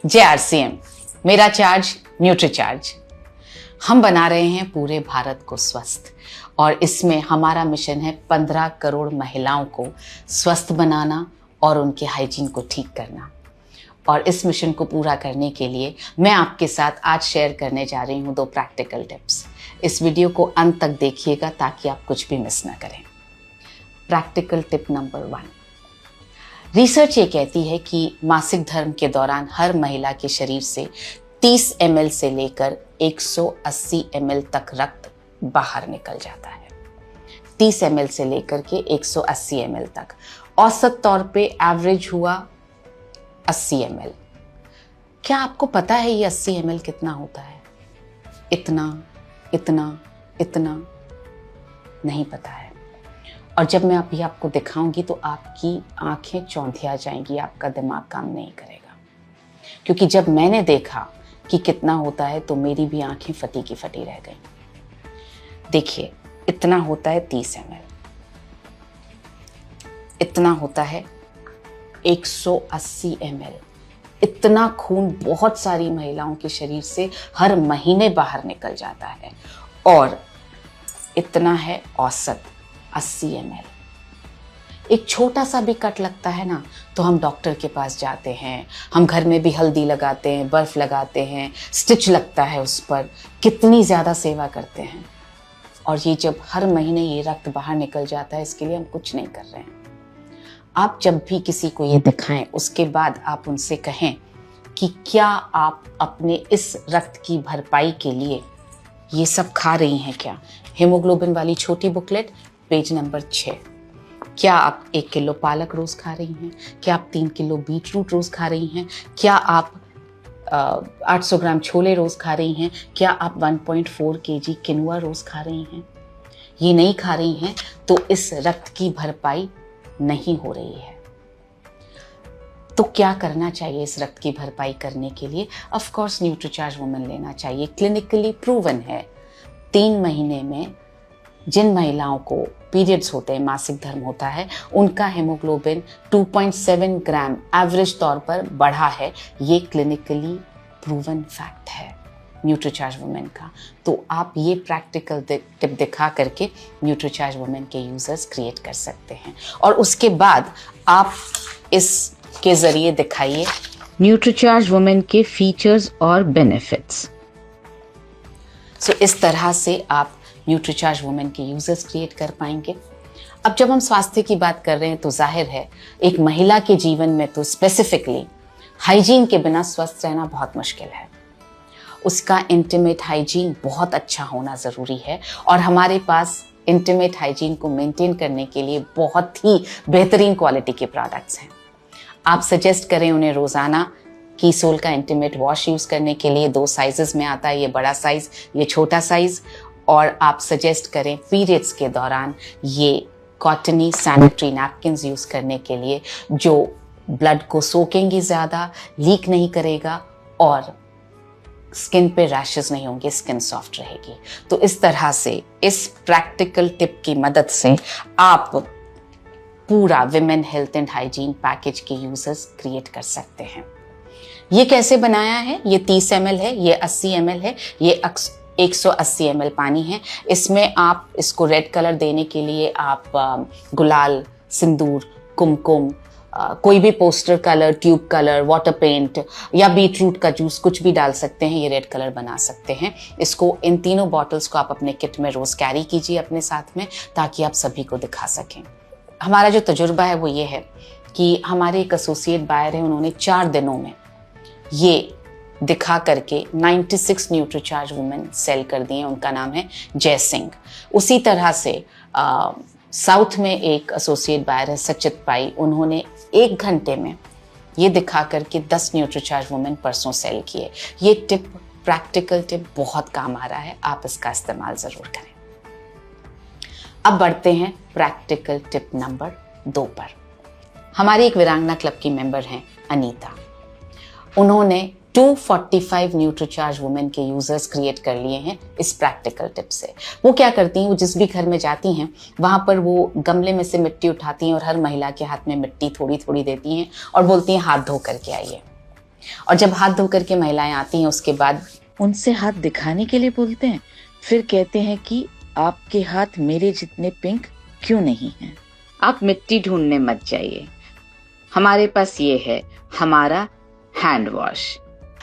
जय आरसीएम। मेरा charge Nutricharge. हम बना रहे हैं पूरे भारत को स्वस्थ और इसमें हमारा मिशन है 15 करोड़ महिलाओं को स्वस्थ बनाना और उनके हाइजीन को ठीक करना। और इस मिशन को पूरा करने के लिए मैं आपके साथ आज शेयर करने जा रही हूँ 2 प्रैक्टिकल टिप्स। इस वीडियो को अंत तक देखिएगा ताकि आप कुछ भी मिस ना करें। Practical tip number 1। रिसर्च ये कहती है कि मासिक धर्म के दौरान हर महिला के शरीर से 30 ml से लेकर 180 ml तक रक्त बाहर निकल जाता है। 30 ml से लेकर के 180 ml तक। औसत तौर पे एवरेज हुआ 80 ml। क्या आपको पता है ये 80 ml कितना होता है? इतना इतना इतना नहीं पता है। और जब मैं अभी आपको दिखाऊंगी तो आपकी आंखें चौंधिया जाएंगी, आपका दिमाग काम नहीं करेगा। क्योंकि जब मैंने देखा कि कितना होता है तो मेरी भी आंखें फटी की फटी रह गई। देखिए, इतना होता है 30 ml, इतना होता है 180 ml। इतना खून बहुत सारी महिलाओं के शरीर से हर महीने बाहर निकल जाता है। और इतना है औसत 80 ml। एक छोटा सा भी कट लगता है ना तो हम डॉक्टर के पास जाते हैं, हम घर में भी हल्दी लगाते हैं, बर्फ लगाते हैं, स्टिच लगता है उस पर, कितनी ज़्यादा सेवा करते हैं। और ये जब हर महीने ये रक्त बाहर निकल जाता है, इसके लिए हम कुछ नहीं कर रहे हैं। आप जब भी किसी को ये दिखाएं उसके बाद आप उनसे कहें कि क्या आप अपने इस रक्त की भरपाई के लिए ये सब खा रही हैं क्या? हीमोग्लोबिन वाली छोटी बुकलेट पेज नंबर 6। क्या आप 1 किलो पालक रोज खा रही हैं? क्या आप 3 किलो बीट रूट रोज खा रही हैं? क्या आप 800 ग्राम छोले रोज खा रही हैं? क्या आप 1.4 kg किनुआ रोज खा रही हैं? ये नहीं खा रही हैं तो इस रक्त की भरपाई नहीं हो रही है। तो क्या करना चाहिए इस रक्त की भरपाई करने के लिए? ऑफ कोर्स न्यूट्रीचार्ज वुमेन लेना चाहिए। क्लिनिकली प्रूवन है 3 महीने में जिन महिलाओं को पीरियड्स होते हैं, मासिक धर्म होता है, उनका हेमोग्लोबिन 2.7 ग्राम एवरेज तौर पर बढ़ा है। ये क्लिनिकली प्रूवन फैक्ट है न्यूट्रीचार्ज वुमेन का। तो आप ये प्रैक्टिकल टिप दिखा करके न्यूट्रीचार्ज वुमेन के यूजर्स क्रिएट कर सकते हैं। और उसके बाद आप इसके जरिए दिखाइए न्यूट्रीचार्ज वुमेन के फीचर्स और बेनिफिट्स। सो इस तरह से आप न्यूट्रीचार्ज वुमेन के यूजर्स क्रिएट कर पाएंगे। अब जब हम स्वास्थ्य की बात कर रहे हैं तो जाहिर है एक महिला के जीवन में तो स्पेसिफिकली हाइजीन के बिना स्वस्थ रहना बहुत मुश्किल है। उसका इंटीमेट हाइजीन बहुत अच्छा होना ज़रूरी है और हमारे पास इंटीमेट हाइजीन को मेंटेन करने के लिए बहुत ही बेहतरीन क्वालिटी के प्रोडक्ट्स हैं। आप सजेस्ट करें उन्हें रोज़ाना कीसोल का इंटीमेट वॉश यूज़ करने के लिए। 2 साइजेस में आता है, ये बड़ा साइज़, ये छोटा साइज़। और आप सजेस्ट करें पीरियड्स के दौरान ये कॉटनी सैनिटरी नैपकिन्स यूज़ करने के लिए, जो ब्लड को सोखेंगी ज़्यादा, लीक नहीं करेगा और स्किन पे रैशेस नहीं होंगे, स्किन सॉफ्ट रहेगी। तो इस तरह से इस प्रैक्टिकल टिप की मदद से आप पूरा women health and hygiene package के यूजर्स क्रिएट कर सकते हैं। ये कैसे बनाया है? ये 30 ml है, ये 80 ml है, ये 180 ml पानी है। इसमें आप इसको रेड कलर देने के लिए आप गुलाल, सिंदूर, कुमकुम, कोई भी poster colour, tube colour, water paint या बीटरूट का जूस कुछ भी डाल सकते हैं। ये रेड कलर बना सकते हैं। इसको इन तीनों बॉटल्स को आप अपने किट में रोज कैरी कीजिए अपने साथ में, ताकि आप सभी को दिखा सकें। हमारा जो तजुर्बा है वो ये है कि हमारे एक एसोसिएट बायर हैं, उन्होंने 4 दिनों में ये दिखा करके 96 न्यूट्रीचार्ज वुमेन सेल कर दिए। उनका नाम है जय सिंह। उसी तरह से साउथ में एक एसोसिएट बायर है सचित पाई, उन्होंने 1 घंटे में ये दिखा करके 10 न्यूट्रीचार्ज वुमेन परसों सेल किए। ये टिप, प्रैक्टिकल टिप बहुत काम आ रहा है, आप इसका इस्तेमाल ज़रूर करें। अब बढ़ते हैं प्रैक्टिकल टिप नंबर 2 पर। हमारे एक वीरांगना क्लब की मेंबर हैं अनीता। उन्होंने 245 न्यूट्रीचार्ज वुमेन के यूजर्स क्रिएट कर लिए हैं इस प्रैक्टिकल टिप से। वो क्या करती हैं, वो जिस भी घर में जाती हैं वहाँ पर वो गमले में से मिट्टी उठाती हैं और हर महिला के हाथ में मिट्टी थोड़ी थोड़ी देती हैं और बोलती हैं हाथ धो करके आइए। और जब हाथ धो करके महिलाएं आती हैं उसके बाद उनसे हाथ दिखाने के लिए बोलते हैं, फिर कहते हैं कि आपके हाथ मेरे जितने पिंक क्यों नहीं हैं। आप मिट्टी ढूंढने मत जाइए, हमारे पास ये है, हमारा हैंड वॉश।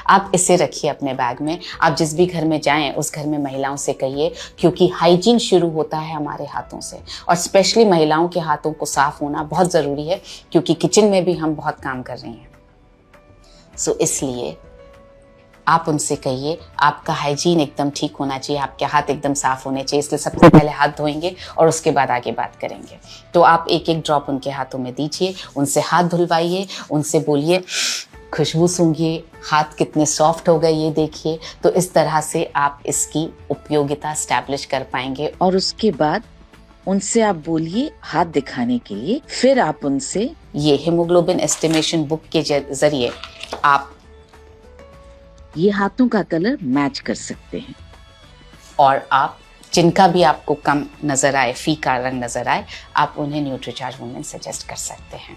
आप इसे रखिए अपने बैग में। आप जिस भी घर में जाएं उस घर में महिलाओं से कहिए, क्योंकि हाइजीन शुरू होता है हमारे हाथों से, और स्पेशली महिलाओं के हाथों को साफ होना बहुत ज़रूरी है, क्योंकि किचन में भी हम बहुत काम कर रही हैं। सो इसलिए आप उनसे कहिए आपका हाइजीन एकदम ठीक होना चाहिए, आपके हाथ एकदम साफ होने चाहिए, इसलिए सबसे पहले हाथ धोएंगे और उसके बाद आगे बात करेंगे। तो आप एक एक ड्रॉप उनके हाथों में दीजिए, उनसे हाथ धुलवाइए, उनसे बोलिए खुशबू सूंघिए, हाथ कितने सॉफ्ट हो गए ये देखिए। तो इस तरह से आप इसकी उपयोगिता स्टैब्लिश कर पाएंगे। और उसके बाद उनसे आप बोलिए हाथ दिखाने के लिए, फिर आप उनसे ये हीमोग्लोबिन एस्टिमेशन बुक के जरिए आप ये हाथों का कलर मैच कर सकते हैं। और आप जिनका भी आपको कम नज़र आए, फीका रंग नज़र आए, आप उन्हें न्यूट्रीचार्ज वुमेन सजेस्ट कर सकते हैं।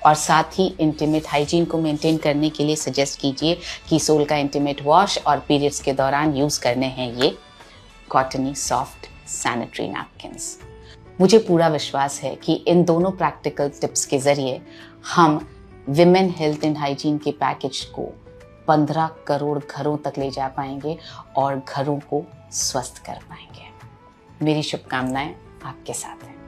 और साथ ही इंटीमेट हाइजीन को मेंटेन करने के लिए सजेस्ट कीजिए कि सोल का इंटीमेट वॉश और पीरियड्स के दौरान यूज़ करने हैं ये कॉटनी सॉफ्ट सैनिटरी नैपकिन्स। मुझे पूरा विश्वास है कि इन दोनों प्रैक्टिकल टिप्स के ज़रिए हम विमेन हेल्थ एंड हाइजीन के पैकेज को 15 करोड़ घरों तक ले जा पाएंगे और घरों को स्वस्थ कर पाएंगे। मेरी शुभकामनाएं आपके साथ हैं।